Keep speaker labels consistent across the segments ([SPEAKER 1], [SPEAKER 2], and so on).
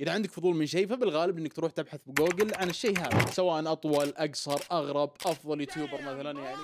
[SPEAKER 1] اذا عندك فضول من شيء فبالغالب انك تروح تبحث بجوجل عن الشيء هذا، سواء اطول، اقصر، اغرب، افضل يوتيوبر مثلا، يعني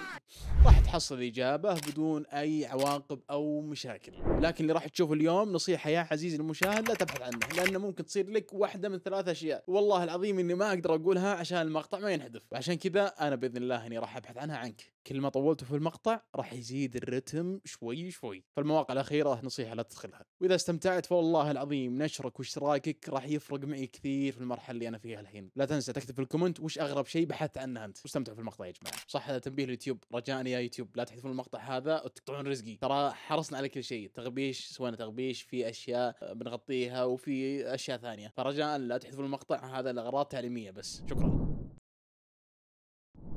[SPEAKER 1] راح تحصل اجابه بدون اي عواقب او مشاكل. لكن اللي راح تشوفه اليوم نصيحه يا عزيزي المشاهد لا تبحث عنه، لانه ممكن تصير لك واحده من ثلاث اشياء، والله العظيم اني ما اقدر اقولها عشان المقطع ما ينحذف، وعشان كذا انا باذن الله اني راح ابحث عنها عنك. كل ما طولت في المقطع راح يزيد الرتم شوي شوي. فالمواقع الاخيره نصيحه لا تدخلها، واذا استمتعت فوالله العظيم نشرك واشتراكك راح يفرق معي كثير في المرحله اللي انا فيها الحين. لا تنسى تكتب في الكومنت وش اغرب شيء بحثت عنه انت، واستمتعوا في المقطع يا جماعه. صح هذا تنبيه اليوتيوب، رجاء يا يوتيوب لا تحذفون المقطع هذا وتقطعون رزقي، ترى حرصنا على كل شيء، تغبيش سوينا تغبيش، في اشياء بنغطيها وفي اشياء ثانيه، فرجاء لا تحذفون المقطع هذا لاغراض تعليميه بس، شكرا.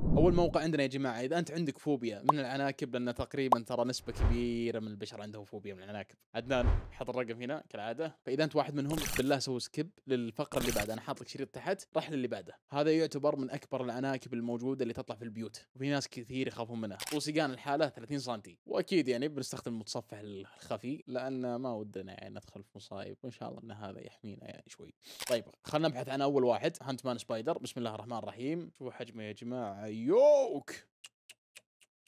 [SPEAKER 1] اول موقع عندنا يا جماعه، اذا انت عندك فوبيا من العناكب، لان تقريبا ترى نسبه كبيره من البشر عندهم فوبيا من العناكب. عدنان حط الرقم هنا كالعاده، فاذا انت واحد منهم بالله سوي سكيب للفقره اللي بعدها، انا حاط لك شريط تحت، راح للي بعده. هذا يعتبر من اكبر العناكب الموجوده اللي تطلع في البيوت، وفي ناس كثير يخافون منها. وسقان الحاله 30 سم، واكيد يعني بنستخدم المتصفح الخفي لان ما ودنا يعني ندخل في مصايب، وان شاء الله ان هذا يحمينا يعني شوي. طيب خلينا نبحث عن اول واحد، هانت مان سبايدر. بسم الله الرحمن الرحيم. شوفوا حجمه يا جماعه، يوك.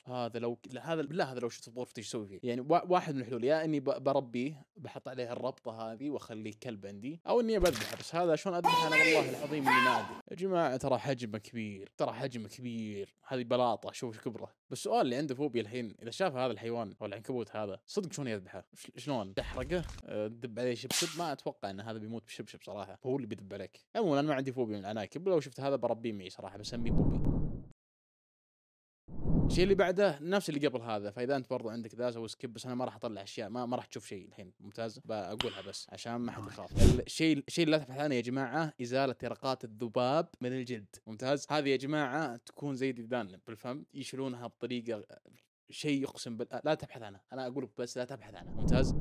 [SPEAKER 1] هذا لو هذا بالله هذا لو شفت بغرفتي ايش اسوي فيه؟ يعني واحد من الحلول، يا اني بربيه بحط عليه الربطه هذه واخليه كلب عندي، او اني بذبحه. بس هذا شلون اذبحه انا والله العظيم اني ما ادري يا جماعه. ترى حجمه كبير، ترى حجمه كبير، هذه بلاطه شوف كبره. بس السؤال اللي عنده فوبيا الحين، اذا شاف هذا الحيوان او العنكبوت هذا صدق شلون يذبحه؟ شلون تحرقه؟ تدب عليه شبشب؟ ما اتوقع ان هذا بيموت بشبشب صراحه، هو اللي بيدب عليك. عموما انا ما عندي فوبيا من العناكب، لو شفت هذا بربيه معي صراحه، بسميه بوبي. الشيء اللي بعده نفس اللي قبل هذا، فاذا انت برضو عندك ذا سوي سكيب، بس انا ما راح اطلع اشياء ما راح تشوف شيء الحين. ممتاز، بقولها بس عشان ما حد يخاف. الشيء اللي لا تبحث عنه يا جماعه، ازاله يرقات الذباب من الجلد. ممتاز، هذه يا جماعه تكون زي ديدان بالفم، يشيلونها بطريقه شيء يقسم بالله لا تبحث عنه، انا اقول لك بس لا تبحث عنه. ممتاز.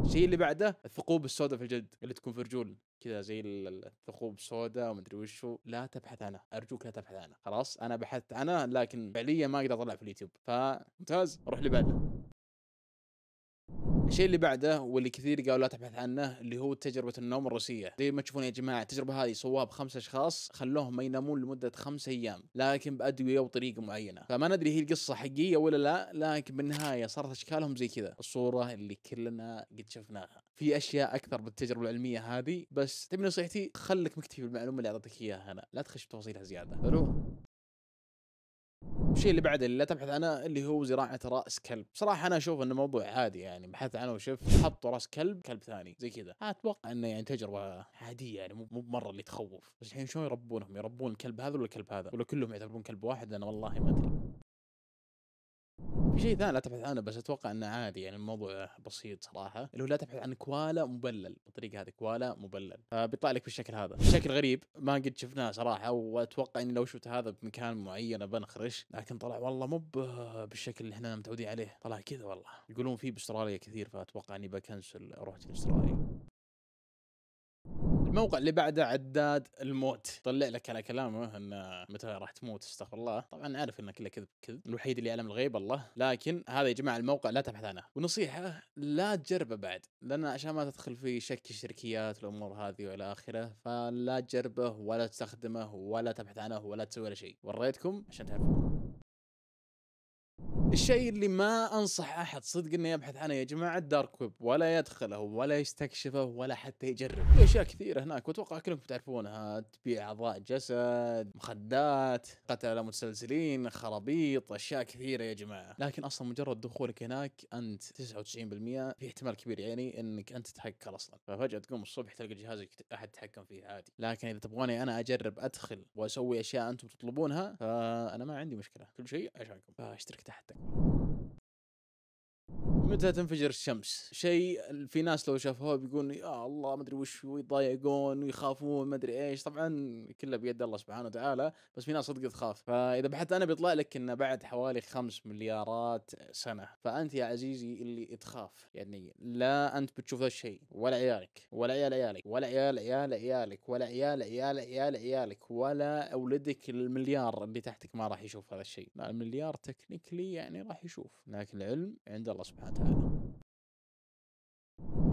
[SPEAKER 1] الشيء اللي بعده الثقوب السوداء في الجلد اللي تكون في رجول كذا، زي الثقوب السوداء ومدري وشو، لا تبحث عنه ارجوك لا تبحث عنه. خلاص انا بحثت عنه لكن فعليا ما اقدر اطلع في اليوتيوب، فممتاز روح اللي بعده. الشيء اللي بعده واللي كثير قالوا لا تبحث عنه، اللي هو تجربة النوم الروسية. زي ما تشوفون يا جماعة التجربة هذه سواها ب5 اشخاص، خلوهم ما ينامون لمدة 5 ايام، لكن بأدوية وطريقة معينة. فما ندري هي القصة حقيقية ولا لا، لكن بالنهاية صارت اشكالهم زي كذا، الصورة اللي كلنا قد شفناها. في اشياء اكثر بالتجربة العلمية هذه، بس تبي نصيحتي خليك مكتفي بالمعلومة اللي اعطيتك اياها هنا، لا تخش بتفاصيلها زيادة. حلو. الشيء اللي بعده اللي لا تبحث عنه اللي هو زراعة رأس كلب. بصراحة أنا أشوف إنه موضوع عادي، يعني بحثت عنه وشفت حطوا رأس كلب ثاني زي كذا، أتوقع إنه يعني تجربة عادية، يعني مو مرة اللي تخوف. بس الحين شلون يربونهم؟ يربون الكلب هذا ولا الكلب هذا، ولا كلهم يعتبرون كلب واحد؟ أنا والله ما أدري. في شيء ثاني لا تبحث عنه، بس اتوقع انه عادي، يعني الموضوع بسيط صراحه، اللي هو لا تبحث عن كوالا مبلل بالطريقه هذه، كوالا مبلل. فبيطلع لك بالشكل هذا، شكل غريب ما قد شفناه صراحه، واتوقع اني لو شفت هذا بمكان معين بنخرش، لكن طلع والله مو بالشكل اللي احنا متعودين عليه، طلع كذا والله. يقولون فيه باستراليا كثير، فاتوقع اني بكنسل اروح استراليا. الموقع اللي بعده عداد الموت، طلع لك على كلامه ان متى راح تموت، استغفر الله. طبعا عارف انه كله كذب كذب، الوحيد اللي يعلم الغيب الله. لكن هذا يا جماعه الموقع لا تبحث عنه، ونصيحه لا تجربه بعد، لان عشان ما تدخل في شك الشركيات الامور هذه والى اخره، فلا تجربه ولا تستخدمه ولا تبحث عنه ولا تسوي ولا شيء. وريتكم عشان تعرفون. الشيء اللي ما انصح احد صدق انه يبحث عنه يا جماعه، الدارك ويب، ولا يدخله ولا يستكشفه ولا حتى يجرب. في اشياء كثيره هناك واتوقع كلكم تعرفونها، تبيع اعضاء جسد، مخدات، قتله متسلسلين، خرابيط، اشياء كثيره يا جماعه. لكن اصلا مجرد دخولك هناك انت 99% في احتمال كبير يعني انك انت تتهكر اصلا، ففجاه تقوم الصبح تلقى جهازك احد يتحكم فيه عادي. لكن اذا تبغوني انا اجرب ادخل واسوي اشياء انتم تطلبونها، فانا ما عندي مشكله، كل شيء عشانكم، فاشترك تحت. متى تنفجر الشمس؟ شيء في ناس لو شافوه بيقول يا الله ما ادري وش، ويضايقون ويخافون ما ادري ايش. طبعا كله بيد الله سبحانه وتعالى، بس في ناس صدق تخاف. فاذا بحثت انا بيطلع لك انه بعد حوالي 5 مليارات سنه. فانت يا عزيزي اللي تخاف، يعني لا انت بتشوف ذا الشيء، ولا عيالك، ولا عيال عيالك، ولا عيال عيال عيالك، ولا عيال عيال عيال عيالك، ولا اولدك المليار اللي تحتك ما راح يشوف هذا الشيء. لا المليار تكنيكلي يعني راح يشوف، لكن العلم عند الله سبحانه وتعالى.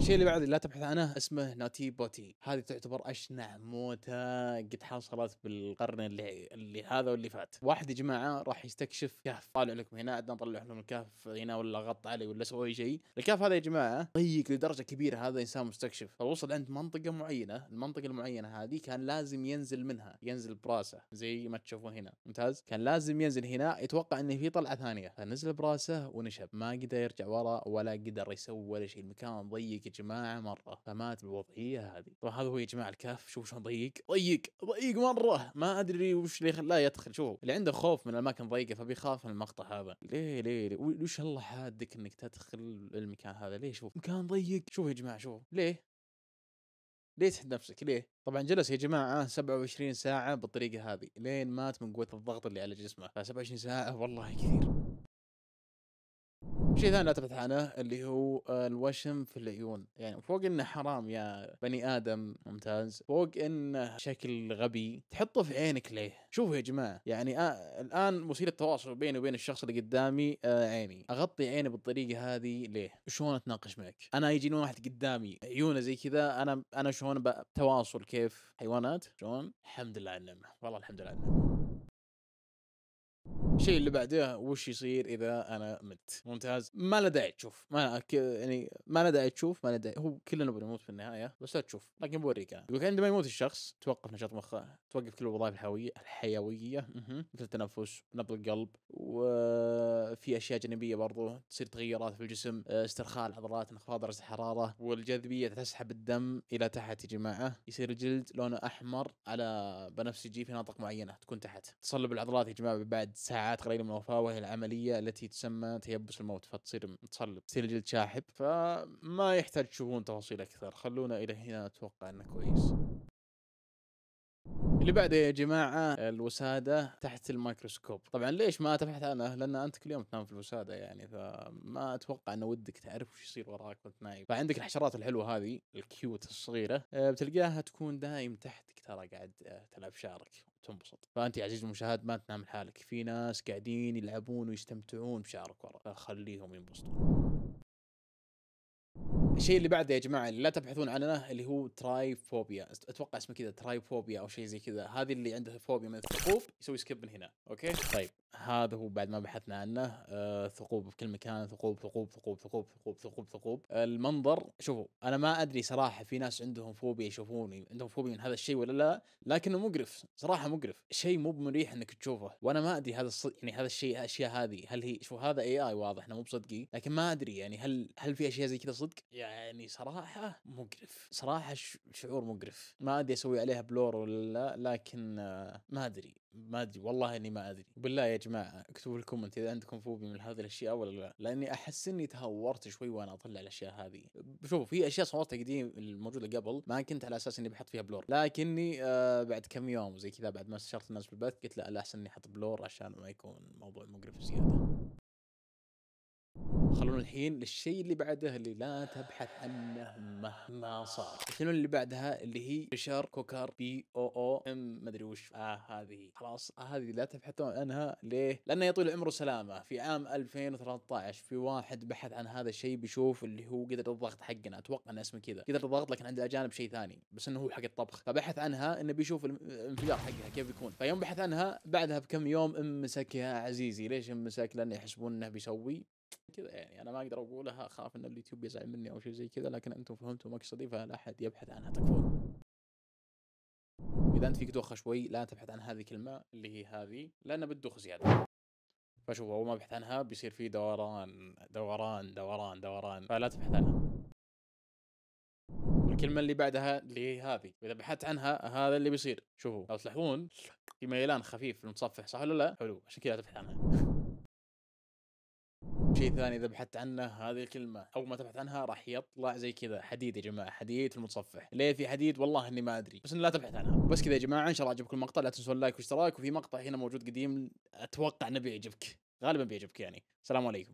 [SPEAKER 1] الشيء اللي بعد اللي لا تبحث عنه اسمه ناتي بوتي، هذه تعتبر اشنع موتة قد حصلت بالقرن اللي هذا واللي فات. واحد يا جماعه راح يستكشف كهف، طالع لكم هنا عندنا نطلع لكم الكهف هنا ولا غط علي ولا سوى اي شيء. الكهف هذا يا جماعه ضيق لدرجه كبيره، هذا انسان مستكشف فوصل عند منطقه معينه، المنطقه المعينه هذه كان لازم ينزل منها، ينزل براسه زي ما تشوفون هنا ممتاز، كان لازم ينزل هنا، يتوقع انه في طلعه ثانيه، فنزل براسه ونشب، ما قدر يرجع ورا ولا قدر يسوي ولا شيء، المكان ضيق يا جماعه مره، فمات بالوضعيه هذه. طبعا هذا هو يا جماعه الكهف، شوف شلون ضيق ضيق مره، ما ادري وش اللي خلاه يدخل. شوف اللي عنده خوف من الاماكن ضيقه فبيخاف من المقطع هذا. ليه وش الله حادك انك تدخل المكان هذا؟ ليه؟ شوف مكان ضيق، شوف يا جماعه شوف ليه تحد نفسك ليه؟ طبعا جلس يا جماعه 27 ساعه بالطريقه هذه لين مات من قوه الضغط اللي على جسمه، ف 27 ساعه والله كثير. شيء ثاني لا تبحث عنه اللي هو الوشم في العيون، يعني فوق انه حرام يا بني ادم ممتاز، فوق انه شكل غبي، تحطه في عينك ليه؟ شوفوا يا جماعه يعني الان وسيله التواصل بيني وبين الشخص اللي قدامي عيني، اغطي عيني بالطريقه هذه ليه؟ شلون اتناقش معك؟ انا يجيني واحد قدامي عيونه زي كذا، انا شلون بتواصل كيف حيوانات؟ شلون؟ الحمد لله على النعمه، والله الحمد لله على النعمه. الشيء اللي بعده وش يصير اذا انا مت؟ ممتاز، ما له داعي تشوف، يعني ما له داعي تشوف، ما له داعي، هو كلنا بنموت في النهايه، بس لا تشوف، لكن بوريك انا. يقول عندما يموت الشخص توقف نشاط مخه، توقف كل الوظائف الحيويه مثل التنفس، نبض القلب، وفي اشياء جانبيه برضو تصير تغيرات في الجسم، استرخاء العضلات، انخفاض درجه الحراره، والجاذبيه تسحب الدم الى تحت يا جماعه، يصير الجلد لونه احمر على بنفسجي في مناطق معينه تكون تحت، تصلب العضلات يا جماعه بعد ساعات قليله من الوفاه، وهي العمليه التي تسمى تيبس الموت، فتصير تصلب، تصير الجلد شاحب، فما يحتاج تشوفون تفاصيل اكثر، خلونا الى هنا، اتوقع انه كويس. اللي بعده يا جماعة الوسادة تحت الميكروسكوب. طبعا ليش ما تبحث عنه؟ لأن أنت كل يوم تنام في الوسادة يعني، فما أتوقع أنه ودك تعرف وش يصير وراك وأنت نايم. فعندك الحشرات الحلوة هذه الكيوت الصغيرة، بتلقاها تكون دايم تحتك، ترى قاعد تلعب شعرك وتنبسط، فأنت يا عزيزي المشاهد ما تنام لحالك، في ناس قاعدين يلعبون ويستمتعون بشعرك ورا، فخليهم ينبسطون. الشيء اللي بعده يا جماعه اللي لا تبحثون عنه اللي هو ترايفوبيا، اتوقع اسمه كذا ترايفوبيا او شيء زي كذا، هذه اللي عنده فوبيا من الثقوب يسوي سكيب من هنا، اوكي؟ طيب هذا هو بعد ما بحثنا عنه، ثقوب في كل مكان، ثقوب. المنظر شوفوا، انا ما ادري صراحه في ناس عندهم فوبيا يشوفوني عندهم فوبيا من هذا الشيء ولا لا، لكنه مقرف صراحه، مقرف، شيء مو بمريح انك تشوفه، وانا ما ادري هذا يعني هذا الشيء، الاشياء هذه هل هي، شوف هذا اي واضح انه مو بصدقي، لكن ما ادري يعني هل في اشياء زي كذا صدق؟ يعني صراحه مقرف، صراحه شعور مقرف، ما ادري اسوي عليها بلور ولا لا، لكن ما ادري والله اني ما ادري. بالله يا جماعه اكتبوا في الكومنت اذا عندكم فوبيا من هذه الاشياء ولا لا، لاني احس اني تهورت شوي وانا اطلع الاشياء هذه. شوفوا في اشياء صورتها قديم الموجوده قبل ما كنت على اساس اني بحط فيها بلور، لكني بعد كم يوم زي كذا بعد ما استشرت الناس في البث قلت لا الاحسن اني احط بلور عشان ما يكون الموضوع مقرف زياده. خلونا الحين للشيء اللي بعده اللي لا تبحث عنه مهما صار. شنو اللي بعدها؟ اللي هي بريشر كوكر BOOM مدري وش، هذه خلاص، هذه لا تبحثون عنها. ليه؟ لانه يطول العمر وسلامه، في عام 2013 في واحد بحث عن هذا الشيء، بيشوف اللي هو قدر الضغط حقنا، اتوقع انه اسمه كذا قدر الضغط، لكن عند الاجانب شيء ثاني، بس انه هو حق الطبخ، فبحث عنها انه بيشوف الانفجار حقها كيف يكون، فيوم بحث عنها بعدها بكم يوم امسك يا عزيزي. ليش امسك؟ لانه يحسبون انه بيسوي كذا، يعني انا ما اقدر اقولها، اخاف ان اليوتيوب يزعل مني او شيء زي كذا، لكن انتم فهمتوا مقصدي، فلا احد يبحث عنها تكفون. اذا انت فيك دوخه شوي لا تبحث عن هذه الكلمه اللي هي هذه، لانها بتدوخ زياده، فشوف اول ما بحث عنها بيصير في دوران دوران دوران دوران، فلا تبحث عنها. الكلمه اللي بعدها اللي هي هذه، واذا بحثت عنها هذا اللي بيصير، شوفوا لو تلاحظون في ميلان خفيف في المتصفح، صح ولا لا؟ حلو، عشان كذا تبحث عنها. شيء ثاني اذا بحثت عنه هذه الكلمه، اول ما تبحث عنها راح يطلع زي كذا حديد يا جماعه، حديد في المتصفح، ليه في حديد؟ والله اني ما ادري، بس إن لا تبحث عنها. بس كذا يا جماعه، ان شاء الله عجبكم المقطع، لا تنسون اللايك والاشتراك، وفي مقطع هنا موجود قديم اتوقع انه بيعجبك، غالبا بيعجبك يعني. السلام عليكم.